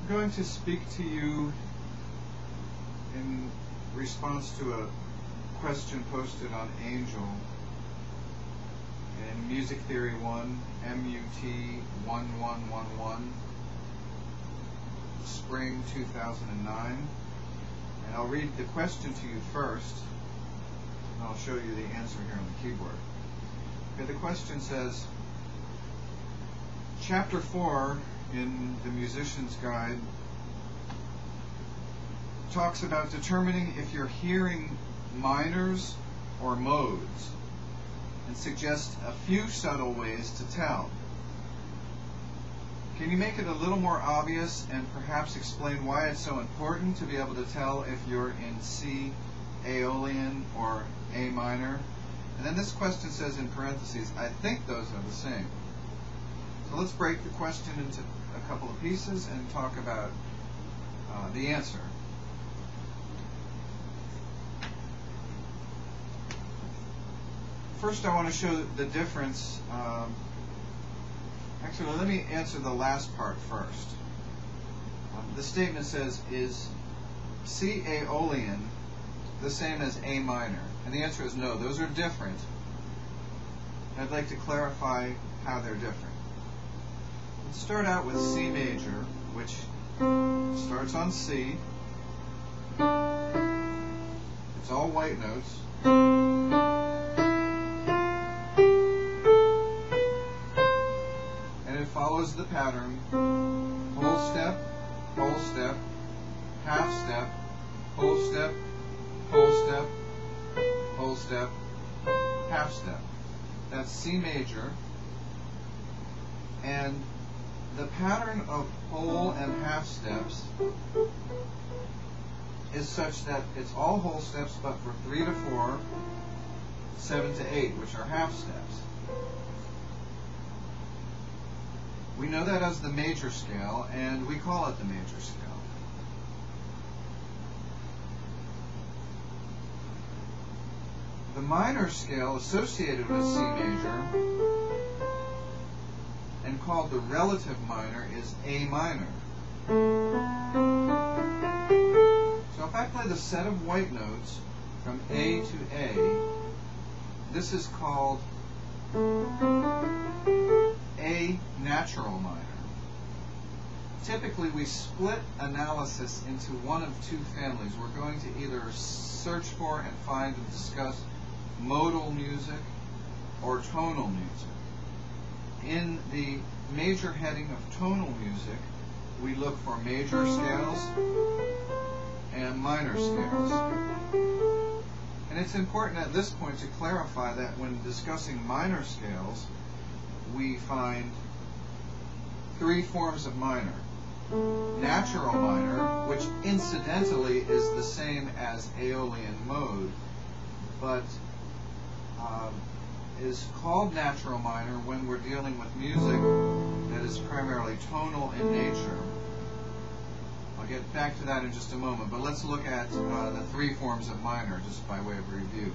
I'm going to speak to you in response to a question posted on Angel in Music Theory 1, MUT 1111, Spring 2009. And I'll read the question to you first, and I'll show you the answer here on the keyboard. Okay, the question says, Chapter 4 in the Musician's Guide talks about determining if you're hearing minors or modes, and suggests a few subtle ways to tell. Can you make it a little more obvious and perhaps explain why it's so important to be able to tell if you're in C Aeolian or A minor? And then this question says in parentheses, I think those are the same. So let's break the question into a couple of pieces and talk about the answer. First, I want to show the difference. Actually, let me answer the last part first. The statement says, is C Aeolian the same as A minor? And the answer is no, those are different. I'd like to clarify how they're different. Let's start out with C major, which starts on C. It's all white notes. And it follows the pattern: whole step, half step, whole step, whole step, half step. That's C major. And the pattern of whole and half steps is such that it's all whole steps but for 3 to 4, 7 to 8, which are half steps. We know that as the major scale, and we call it the major scale. The minor scale associated with C major and called the relative minor is A minor. So if I play the set of white notes from A to A, this is called A natural minor. Typically we split analysis into one of two families. We're going to either search for and find and discuss modal music or tonal music. In the major heading of tonal music, we look for major scales and minor scales. And it's important at this point to clarify that when discussing minor scales, we find three forms of minor. Natural minor, which incidentally is the same as Aeolian mode, but is called natural minor when we're dealing with music that is primarily tonal in nature. I'll get back to that in just a moment, but let's look at the three forms of minor just by way of review.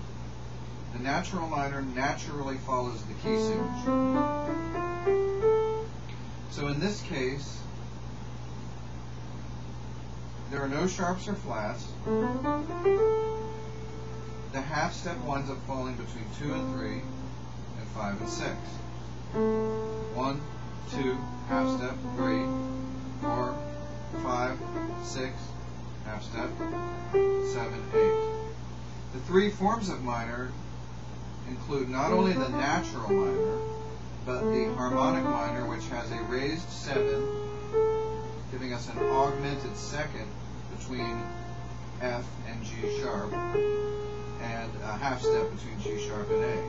The natural minor naturally follows the key signature. So in this case, there are no sharps or flats. The half step winds up falling between 2 and 3, and 5 and 6. 1, 2, half step, 3, 4, 5, 6, half step, 7, 8. The three forms of minor include not only the natural minor, but the harmonic minor, which has a raised 7, giving us an augmented second between F and G sharp, and a half step between G sharp and A.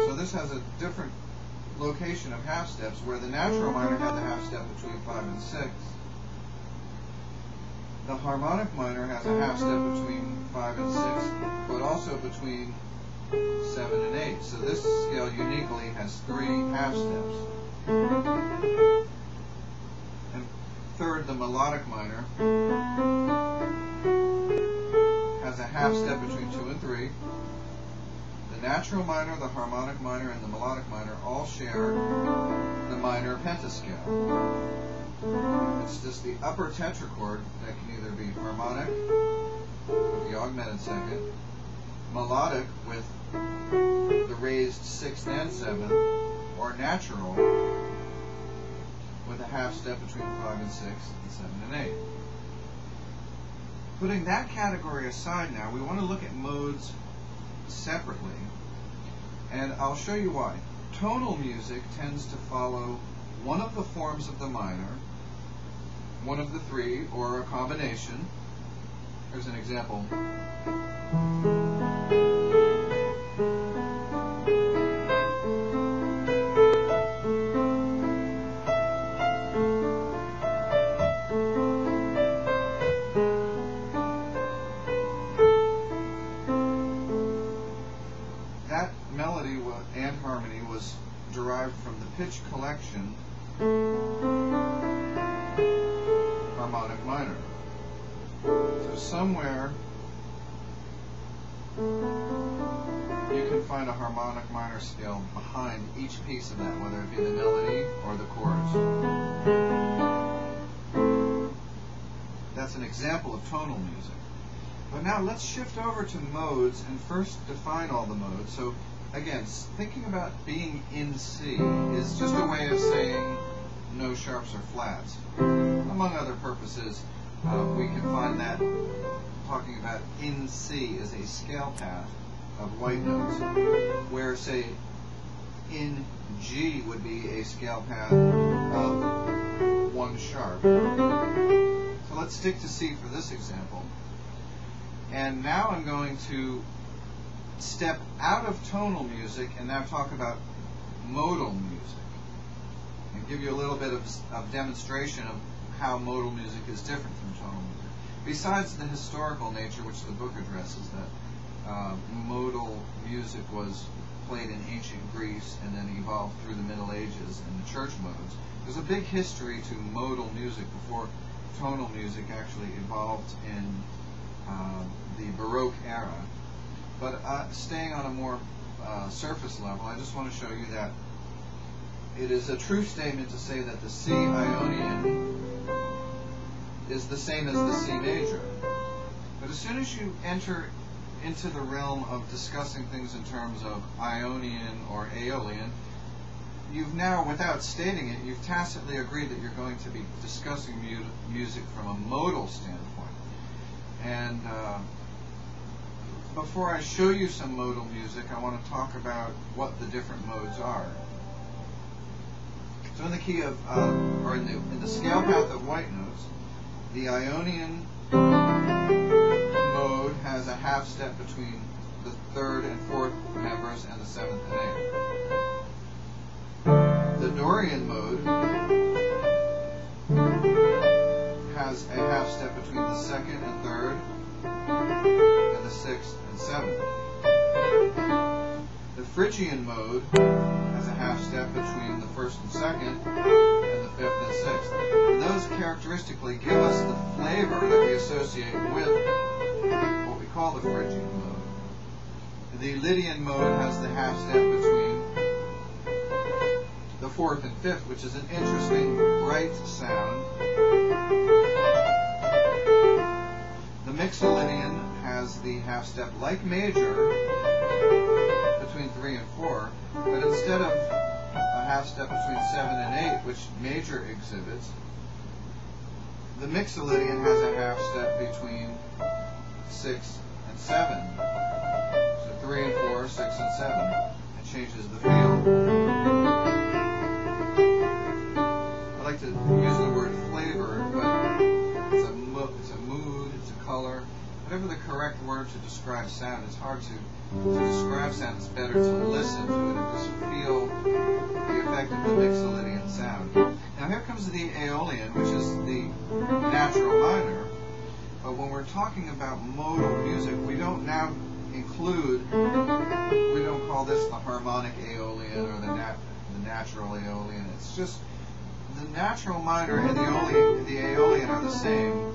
So this has a different location of half steps, where the natural minor had the half step between 5 and 6. The harmonic minor has a half step between 5 and 6, but also between 7 and 8. So this scale uniquely has 3 half steps. And third, the melodic minor has a half step between 2 and 3. The natural minor, the harmonic minor, and the melodic minor all share the minor minor pentascale. It's just the upper tetrachord that can either be harmonic with the augmented second, melodic with the raised 6th and 7th, or natural with a half step between 5 and 6 and 7 and 8. Putting that category aside now, we want to look at modes separately, and I'll show you why. Tonal music tends to follow one of the forms of the minor, one of the three, or a combination. Here's an example. That melody and harmony was derived from the pitch collection harmonic minor. So somewhere you can find a harmonic minor scale behind each piece of that, whether it be the melody or the chords. That's an example of tonal music. But now let's shift over to modes and first define all the modes. So again, thinking about being in C is just a way of saying no sharps or flats. Among other purposes, we can find that talking about in C is a scale path of white notes, where, say, in G would be a scale path of 1 sharp. So let's stick to C for this example. And now I'm going to step out of tonal music and now talk about modal music, and give you a little bit of demonstration of how modal music is different from tonal music. Besides the historical nature, which the book addresses, that modal music was played in ancient Greece and then evolved through the Middle Ages and the church modes, there's a big history to modal music before tonal music actually evolved in the Baroque era. But staying on a more surface level, I just want to show you that it is a true statement to say that the C Aeolian is the same as the C major. But as soon as you enter into the realm of discussing things in terms of Ionian or Aeolian, you've now, without stating it, you've tacitly agreed that you're going to be discussing music from a modal standpoint. And before I show you some modal music, I want to talk about what the different modes are. So in the key of, or in the scale path of white notes, the Ionian mode has a half step between the 3rd and 4th members and the 7th and 8th. The Dorian mode has a half step between the 2nd and 3rd and the 6th and 7th. The Phrygian mode has a half step between the 1st and 2nd and the 5th and 6th. And those characteristically give us the flavor that we associate with what we call the Phrygian mode. The Lydian mode has the half step between the 4th and 5th, which is an interesting bright sound. The Mixolydian has the half step like major between 3 and 4, but instead of a half step between 7 and 8, which major exhibits, the Mixolydian has a half step between 6 and 7. So 3 and 4, 6 and 7. It changes the feel. I like to use the word flavor, but it's a mood, it's a color. Whatever the correct word to describe sound, it's hard to describe sound. It's better to listen to it and just feel the effect of the Mixolydian sound. Now here comes the Aeolian, which is the natural minor. But when we're talking about modal music, we don't now include, we don't call this the harmonic Aeolian or the natural Aeolian. It's just the natural minor and the Aeolian are the same.